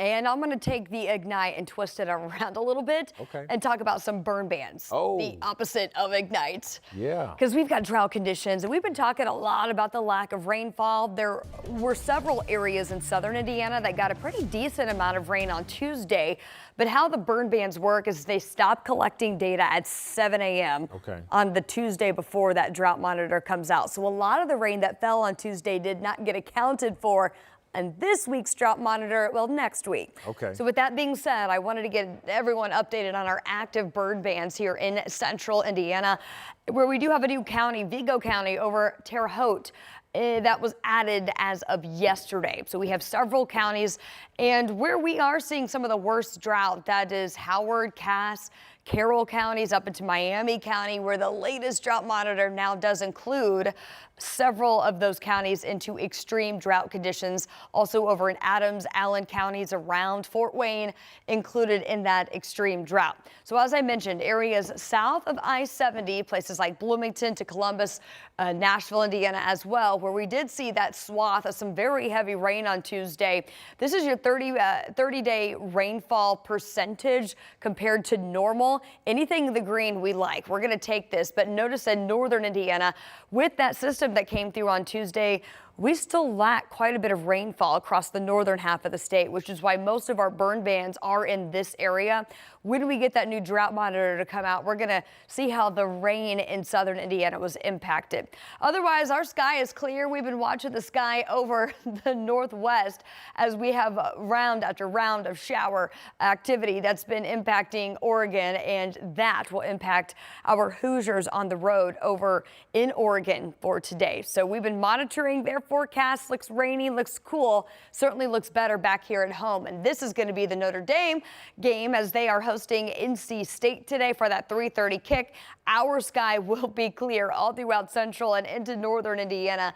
And I'm going to take the ignite and twist it around a little bit and talk about some burn bans. The opposite of ignite. Yeah. Because we've got drought conditions and we've been talking a lot about the lack of rainfall. There were several areas in southern Indiana that got a pretty decent amount of rain on Tuesday. But how the burn bans work is they stop collecting data at 7 a.m. On the Tuesday before that drought monitor comes out. So a lot of the rain that fell on Tuesday did not get accounted for and this week's drought monitor, well, next week. So with that being said, I wanted to get everyone updated on our active burn bans here in central Indiana, where we do have a new county, Vigo County, over Terre Haute. That was added as of yesterday. So we have several counties, and where we are seeing some of the worst drought, that is Howard, Cass, Carroll counties up into Miami County, where the latest drought monitor now does include several of those counties into extreme drought conditions. Also over in Adams, Allen counties around Fort Wayne included in that extreme drought. So as I mentioned, areas south of I-70, places like Bloomington to Columbus, Nashville, Indiana as well, where we did see that swath of some very heavy rain on Tuesday. This is your 30-day rainfall percentage compared to normal. Anything in the green we like. We're going to take this, but notice in northern Indiana, with that system that came through on Tuesday, we still lack quite a bit of rainfall across the northern half of the state, which is why most of our burn bans are in this area. When we get that new drought monitor to come out, we're going to see how the rain in southern Indiana was impacted. Otherwise, our sky is clear. We've been watching the sky over the northwest as we have round after round of shower activity that's been impacting Oregon, and that will impact our Hoosiers on the road over in Oregon for today. So we've been monitoring their forecast. Looks rainy, looks cool, certainly looks better back here at home. And this is going to be the Notre Dame game as they are hosting NC State today for that 3:30 kick. Our sky will be clear all throughout central and into northern Indiana.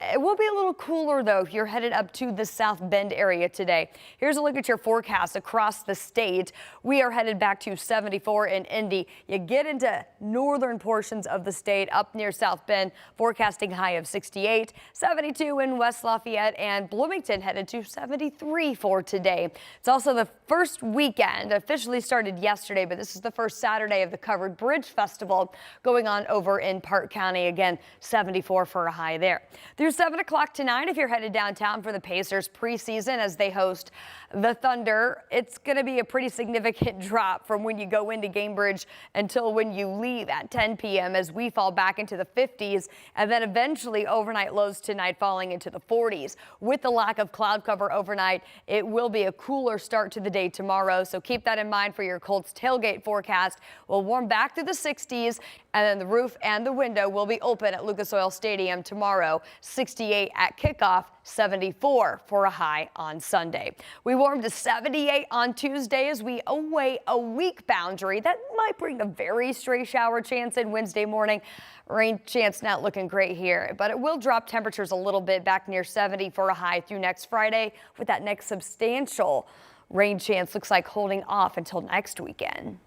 It will be a little cooler, though, if you're headed up to the South Bend area today. Here's a look at your forecast across the state. We are headed back to 74 in Indy. You get into northern portions of the state up near South Bend, forecasting high of 68, 72 in West Lafayette, and Bloomington headed to 73 for today. It's also the first weekend, officially started yesterday, but this is the first Saturday of the Covered Bridge Festival going on over in Park County. Again, 74 for a high there. Through 7 o'clock tonight, if you're headed downtown for the Pacers preseason as they host the Thunder, it's going to be a pretty significant drop from when you go into Gainbridge until when you leave at 10 p.m. as we fall back into the 50s, and then eventually overnight lows tonight falling into the 40s. With the lack of cloud cover overnight, it will be a cooler start to the day tomorrow, so keep that in mind for your Colts tailgate forecast. We'll warm back to the 60s, and then the roof and the window will be open at Lucas Oil Stadium tomorrow. 68 at kickoff, 74 for a high on Sunday. We warmed to 78 on Tuesday as we await a weak boundary that might bring a very stray shower chance in Wednesday morning. Rain chance not looking great here, but it will drop temperatures a little bit back near 70 for a high through next Friday, with that next substantial rain chance looks like holding off until next weekend.